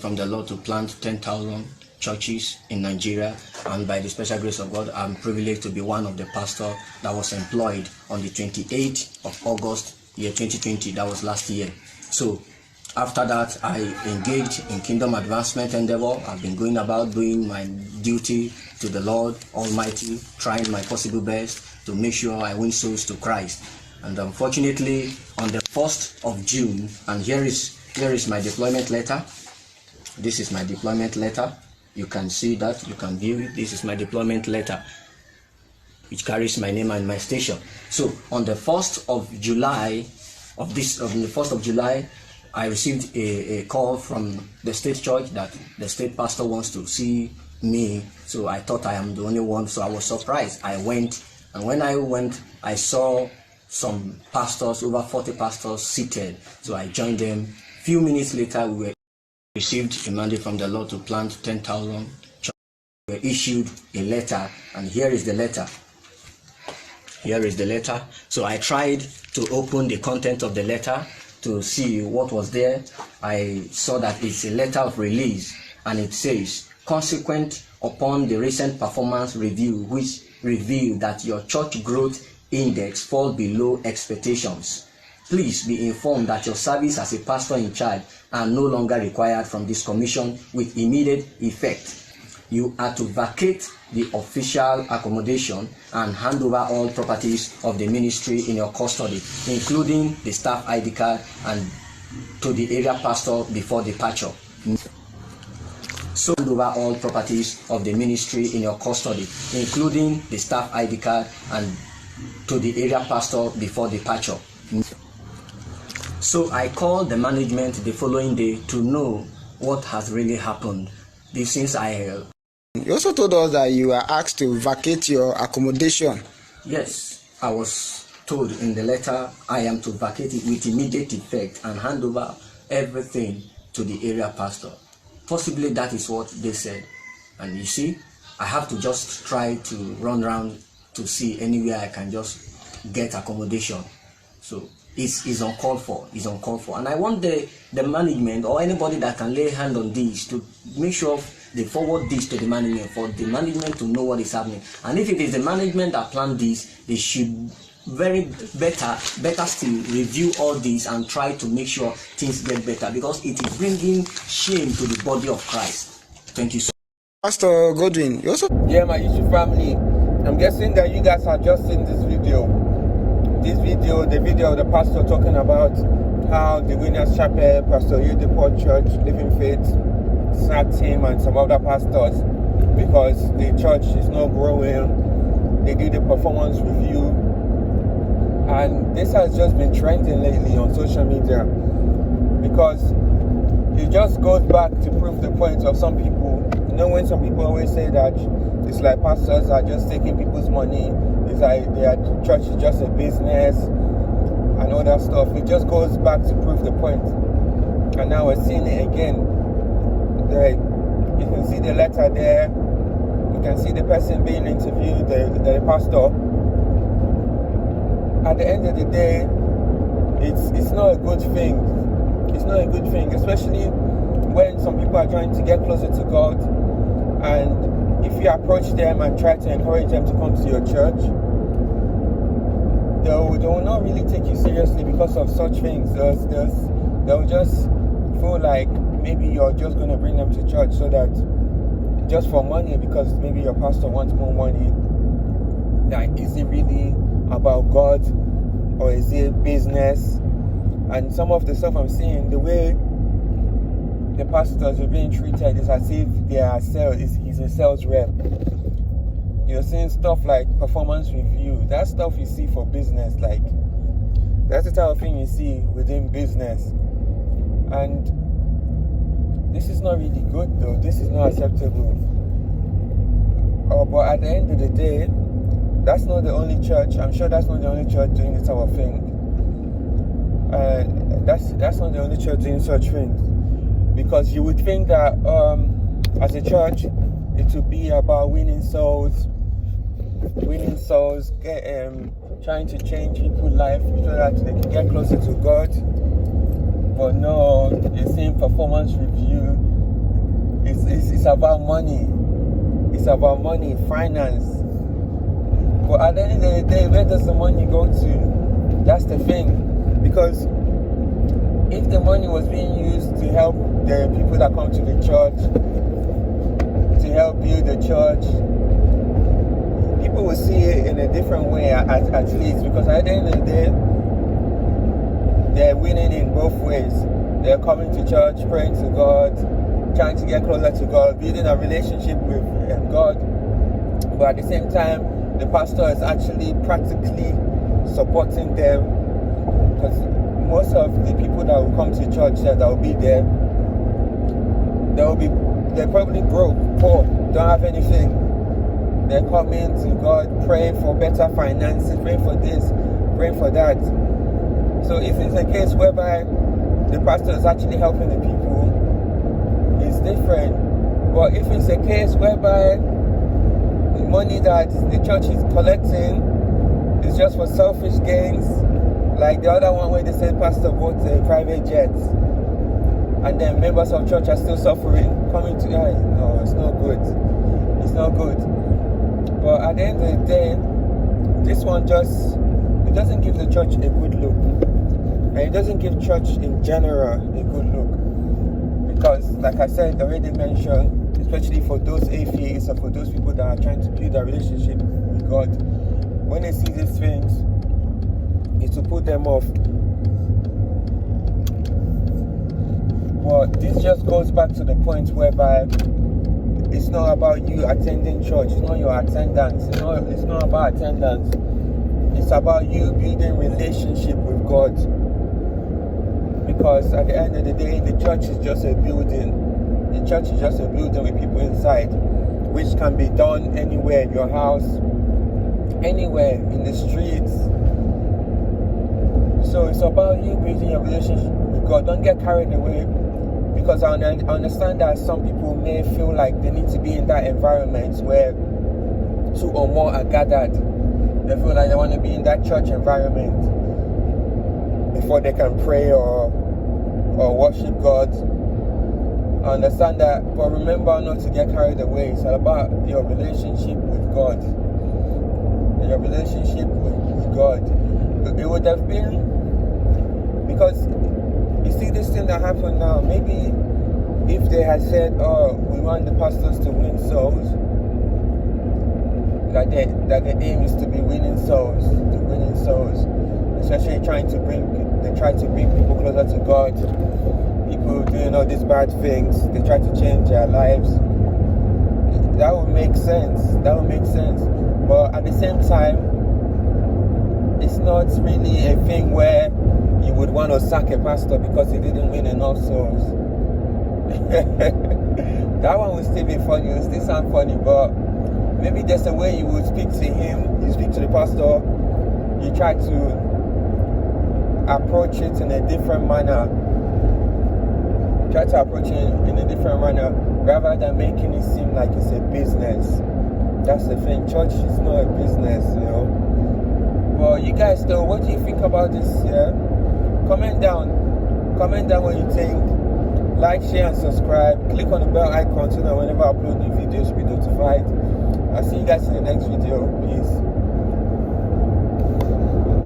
from the Lord to plant 10,000 churches in Nigeria, and by the special grace of God, I'm privileged to be one of the pastors that was employed on the 28th of August, year 2020. That was last year. So after that, I engaged in kingdom advancement endeavor. I've been going about doing my duty to the Lord Almighty, trying my possible best to make sure I win souls to Christ. And unfortunately, on the 1st of June, and here is my deployment letter. This is my deployment letter. You can see that, you can view it. This is my deployment letter, which carries my name and my station. So on the 1st of July on the 1st of July, I received a call from the state church that the state pastor wants to see me. So I thought I am the only one, so I was surprised. I went, and when I went, I saw some pastors, over 40 pastors seated. So I joined them. Few minutes later, we received a mandate from the Lord to plant 10,000 churches. We were issued a letter, and here is the letter. Here is the letter. So I tried to open the content of the letter to see what was there. I saw that it's a letter of release, and it says, consequent upon the recent performance review, which revealed that your church growth index fall below expectations, please be informed that your service as a pastor in charge are no longer required from this commission with immediate effect. You are to vacate the official accommodation and hand over all properties of the ministry in your custody, including the staff ID card, and to the area pastor before departure. So hand over all properties of the ministry in your custody, including the staff ID card, and to the area pastor before departure. So I called the management the following day to know what has really happened. Since you also told us that you were asked to vacate your accommodation. Yes, I was told in the letter I am to vacate it with immediate effect and hand over everything to the area pastor. Possibly that is what they said. And you see, I have to just try to run around to see anywhere I can just get accommodation. So it's uncalled for. It's uncalled for. And I want the management or anybody that can lay hand on this to make sure they forward this to the management, for the management to know what is happening. And if it is the management that planned this, they should better still review all this and try to make sure things get better, because it is bringing shame to the body of Christ. Thank you so much. Pastor Godwin, you also... Yeah, my YouTube family, I'm guessing that you guys are just in this video. The video of the pastor talking about how the Winners Chapel, Pastor Oyedepo Church, Living Faith, sacked him and some other pastors because the church is not growing. They did a performance review, and this has just been trending lately on social media, because it just goes back to prove the point of some people. You know, when some people always say that it's like pastors are just taking people's money, it's like their church is just a business and all that stuff. It just goes back to prove the point. And now we're seeing it again. You can see the letter there. You can see the person being interviewed, the pastor. At the end of the day, it's not a good thing. It's not a good thing, especially when some people are trying to get closer to God. And if you approach them and try to encourage them to come to your church, they will not really take you seriously because of such things. They'll just feel like maybe you're just going to bring them to church so that just for money, because maybe your pastor wants more money. Like, is it really about God, or is it business? And some of the stuff I'm seeing, the way the pastors are being treated is as if they are he's a sales rep. You're seeing stuff like performance review. That stuff you see for business, like that's the type of thing you see within business. And this is not really good, though. This is not acceptable. But at the end of the day, that's not the only church. I'm sure that's not the only church doing this type of thing. That's not the only church doing such things. Because you would think that as a church, it would be about winning souls, trying to change people's life so that they can get closer to God. But no, you're seeing performance review, it's about money. It's about money, finance. But at the end of the day, where does the money go to? That's the thing. Because if the money was being used to help the people that come to the church, to help build the church, people will see it in a different way at least. Because at the end of the day, they're winning in both ways. They're coming to church, praying to God, trying to get closer to God, building a relationship with God. But at the same time, the pastor is actually practically supporting them, because most of the people that will come to church that will be there, they're probably broke, poor, don't have anything. They're coming to God, praying for better finances, praying for this, praying for that. So if it's a case whereby the pastor is actually helping the people, it's different. But if it's a case whereby the money that the church is collecting is just for selfish gains, like the other one where they said pastor bought a private jet, and then members of church are still suffering, coming to, no, it's not good. It's not good. But at the end of the day, this one it doesn't give the church a good look. And it doesn't give church in general a good look. Because, like I said, already mentioned, especially for those atheists or for those people that are trying to build a relationship with God, when they see these things, it's to put them off. But this just goes back to the point whereby it's not about you attending church. It's not your attendance. It's not about attendance. It's about you building relationship with God. Because at the end of the day, the church is just a building. The church is just a building with people inside, which can be done anywhere in your house, anywhere in the streets. So it's about you building a relationship with God. Don't get carried away. Because I understand that some people may feel like they need to be in that environment where two or more are gathered. They feel like they want to be in that church environment before they can pray or worship God. I understand that, but remember not to get carried away. It's all about your relationship with God. Your relationship with God. It would have been, because you see this thing that happened now, maybe if they had said, we want the pastors to win souls, that the aim is to be winning souls, especially try to bring people closer to God. People doing all these bad things, they try to change their lives. That would make sense. But at the same time, it's not really a thing where you would want to sack a pastor because he didn't win enough souls. That one would still be funny. It would still sound funny, but maybe there's a way you would speak to him, you speak to the pastor, you try to approach it in a different manner. Rather than making it seem like it's a business. That's the thing. Church is not a business, you know. But you guys though, what do you think about this? Yeah? Comment down what you think. Like, share and subscribe. Click on the bell icon so that whenever I upload new videos you'll be notified. I'll see you guys in the next video. Peace.